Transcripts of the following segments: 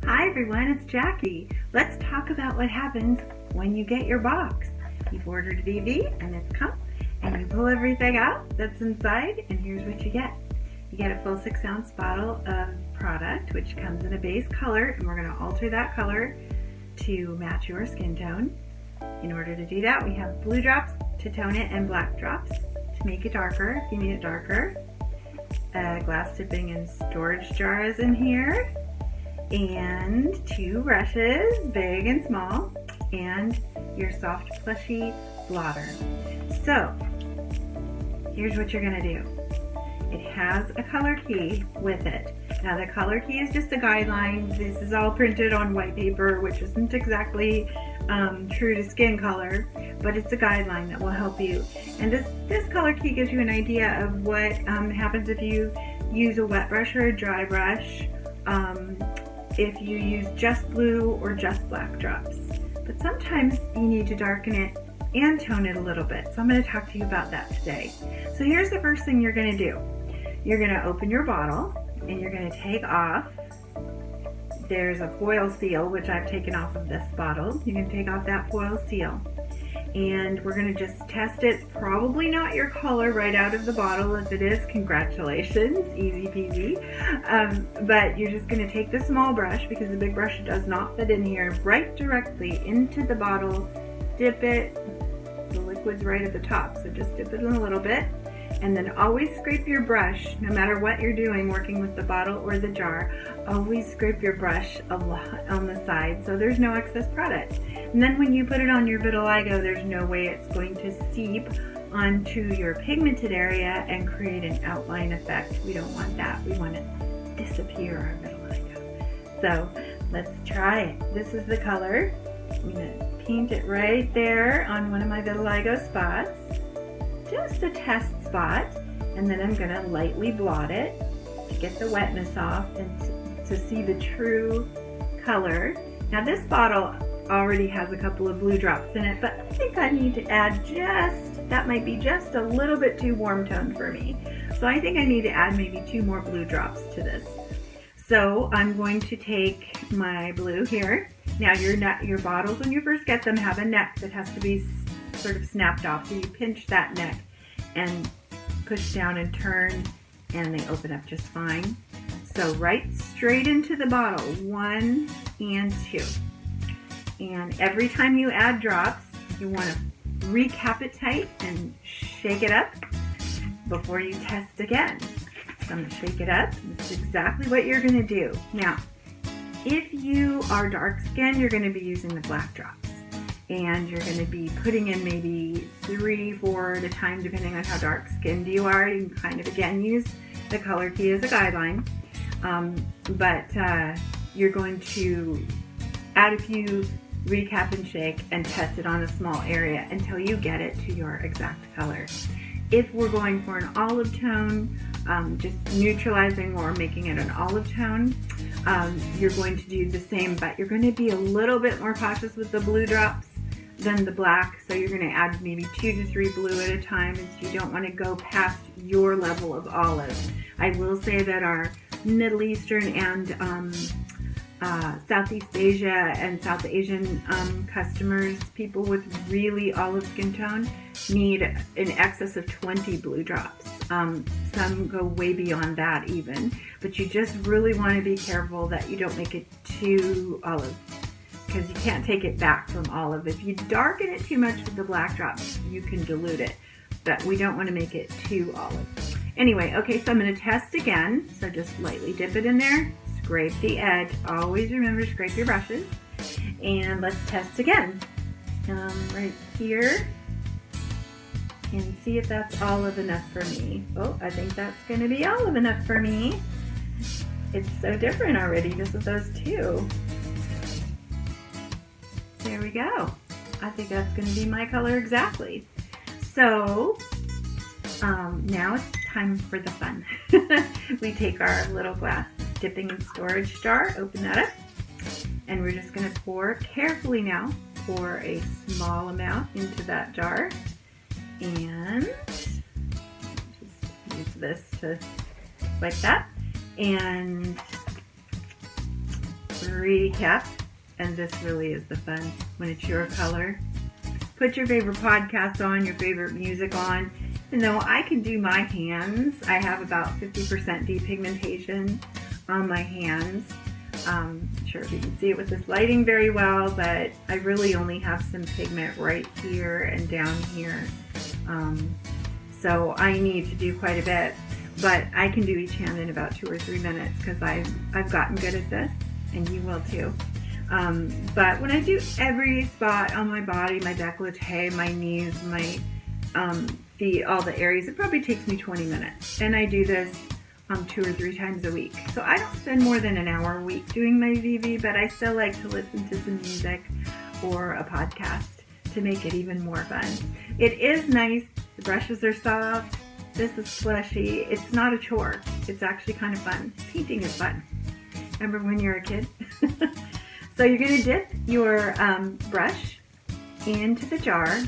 Hi everyone, it's Jackie. Let's talk about what happens when you get your box. You've ordered a DV and it's come and you pull everything out that's inside and here's what you get. You get a full 6-ounce bottle of product which comes in a base color, and we're going to alter that color to match your skin tone. In order to do that, we have blue drops to tone it and black drops to make it darker if you need it darker. A glass dipping and storage jar is in here, and 2 brushes, big and small, and your soft plushy blotter. So here's what you're going to do. It has a color key with it. Now the color key is just a guideline. This is all printed on white paper, which isn't exactly true to skin color, but it's a guideline that will help you. And this color key gives you an idea of what happens if you use a wet brush or a dry brush, if you use just blue or just black drops. But sometimes you need to darken it and tone it a little bit. So I'm going to talk to you about that today. So here's the first thing you're going to do. You're going to open your bottle and you're going to take off. There's a foil seal, which I've taken off of this bottle. You can take off that foil seal. And we're going to just test it. It's probably not your color right out of the bottle. If it is, congratulations, easy peasy. But you're just going to take the small brush, because the big brush does not fit in here, right directly into the bottle, dip it. The liquid's right at the top, so just dip it in a little bit. And then always scrape your brush, no matter what you're doing, working with the bottle or the jar, always scrape your brush a lot on the side so there's no excess product. And then when you put it on your vitiligo, there's no way it's going to seep onto your pigmented area and create an outline effect. We don't want that. We want to disappear our vitiligo. So let's try it. This is the color. I'm going to paint it right there on one of my vitiligo spots. Just a test spot, and then I'm going to lightly blot it to get the wetness off and to see the true color. Now this bottle already has a couple of blue drops in it, but I think I need to add that might be just a little bit too warm toned for me. So I think I need to add maybe 2 more blue drops to this. So I'm going to take my blue here. Now your bottles, when you first get them, have a neck that has to be sort of snapped off. So you pinch that neck and push down and turn, and they open up just fine. So right straight into the bottle, 1 and 2. And every time you add drops, you want to recap it tight and shake it up before you test again. So I'm going to shake it up. This is exactly what you're going to do. Now, if you are dark skinned, you're going to be using the black drops. And you're going to be putting in maybe 3, 4 at a time, depending on how dark skinned you are. You can kind of, again, use the color key as a guideline. But you're going to add a few, recap and shake, and test it on a small area until you get it to your exact color. If we're going for an olive tone, just neutralizing or making it an olive tone, you're going to do the same, but you're going to be a little bit more cautious with the blue drops than the black. So you're going to add maybe 2 to 3 blue at a time, as you don't want to go past your level of olive. I will say that our Middle Eastern and Southeast Asia and South Asian customers, people with really olive skin tone, need in excess of 20 blue drops. Some go way beyond that even, but you just really want to be careful that you don't make it too olive, because you can't take it back from olive. If you darken it too much with the black drops, you can dilute it, but we don't want to make it too olive. Anyway, okay, so I'm going to test again. So just lightly dip it in there, scrape the edge. Always remember to scrape your brushes. And let's test again. Right here. And see if that's olive enough for me. Oh, I think that's going to be olive enough for me. It's so different already just with those 2. There we go. I think that's going to be my color exactly. So now it's time for the fun. We take our little glass dipping and storage jar, open that up, and we're just going to pour carefully now. Pour a small amount into that jar, and just use this to like that, and recapped, and this really is the fun when it's your color. Put your favorite podcast on, your favorite music on. And though I can do my hands, I have about 50% depigmentation on my hands. I'm sure if you can see it with this lighting very well, but I really only have some pigment right here and down here. So I need to do quite a bit, but I can do each hand in about 2 or 3 minutes because I've gotten good at this, and you will too. But when I do every spot on my body, my décolleté, my knees, my feet, all the areas, it probably takes me 20 minutes. And I do this 2 or 3 times a week. So I don't spend more than an hour a week doing my VV, but I still like to listen to some music or a podcast to make it even more fun. It is nice. The brushes are soft. This is slushy. It's not a chore. It's actually kind of fun. Painting is fun. Remember when you were a kid? So you're going to dip your brush into the jar.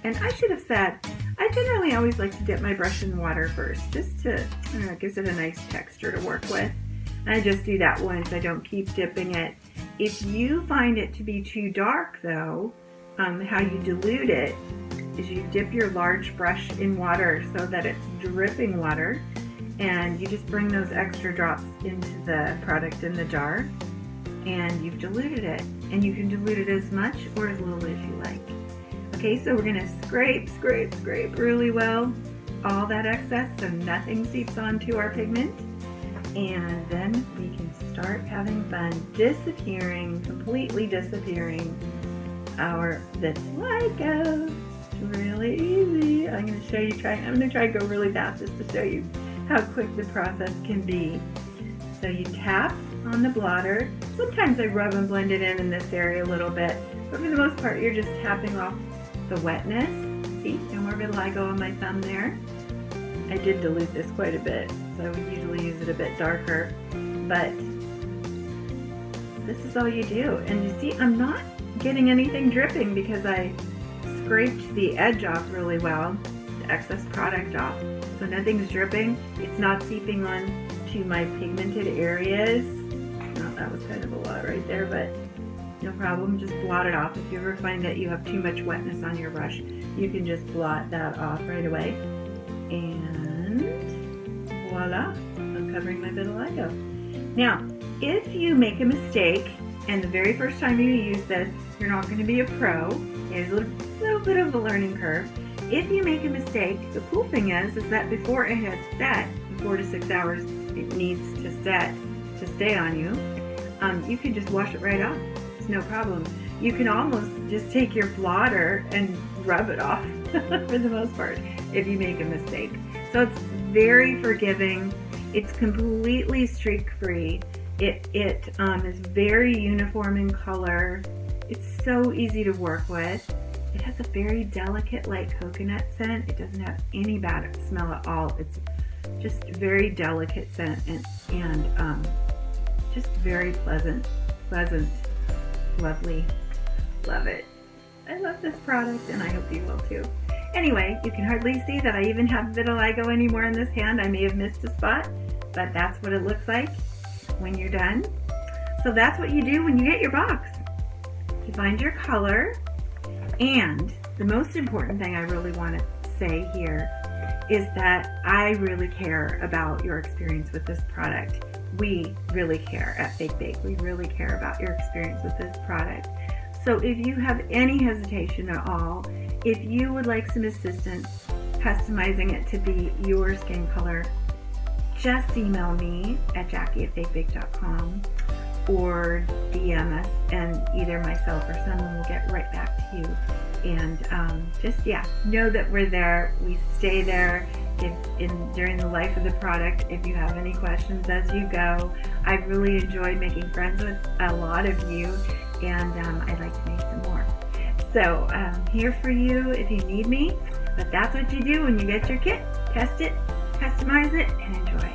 And I should have said, I generally always like to dip my brush in water first, just to, I don't know, it gives it a nice texture to work with. And I just do that once. I don't keep dipping it. If you find it to be too dark, though, how you dilute it is you dip your large brush in water so that it's dripping water, and you just bring those extra drops into the product in the jar, and you've diluted it. And you can dilute it as much or as little as you like. Okay, so we're going to scrape really well all that excess so nothing seeps onto our pigment. And then we can start having fun completely disappearing our vitiligo. It's really easy. I'm going to show you, I'm going to try to go really fast just to show you how quick the process can be. So you tap on the blotter. Sometimes I rub and blend it in this area a little bit, but for the most part you're just tapping off the wetness. See, no more vitiligo on my thumb there. I did dilute this quite a bit, so I would usually use it a bit darker, but this is all you do. And you see, I'm not getting anything dripping because I scraped the edge off really well, the excess product off, so nothing's dripping. It's not seeping on to my pigmented areas. No, that was kind of a lot right there, but no problem, just blot it off. If you ever find that you have too much wetness on your brush, you can just blot that off right away. And voila, I'm covering my vitiligo. Now, if you make a mistake, and the very first time you use this, you're not going to be a pro, there's a little bit of a learning curve. If you make a mistake, the cool thing is that before it has set, in 4 to 6 hours, it needs to set to stay on you, you can just wash it right off. It's no problem. You can almost just take your blotter and rub it off for the most part if you make a mistake. So it's very forgiving. It's completely streak-free. It is very uniform in color. It's so easy to work with. It has a very delicate light coconut scent. It doesn't have any bad smell at all. It's just very delicate scent and just very pleasant, lovely. Love it. I love this product, and I hope you will too. Anyway, you can hardly see that I even have vitiligo anymore in this hand. I may have missed a spot, but that's what it looks like when you're done. So that's what you do when you get your box. You find your color, and the most important thing I really want to say here is that I really care about your experience with this product. We really care at Fake Bake. We really care about your experience with this product. So if you have any hesitation at all, if you would like some assistance customizing it to be your skin color, just email me at jackie@fakebake.com or DM us, and either myself or someone will get right back to you. And know that we're there. We stay there during the life of the product. If you have any questions as you go, I've really enjoyed making friends with a lot of you, and I'd like to make some more. So I'm here for you if you need me. But that's what you do when you get your kit. Test it, customize it, and enjoy.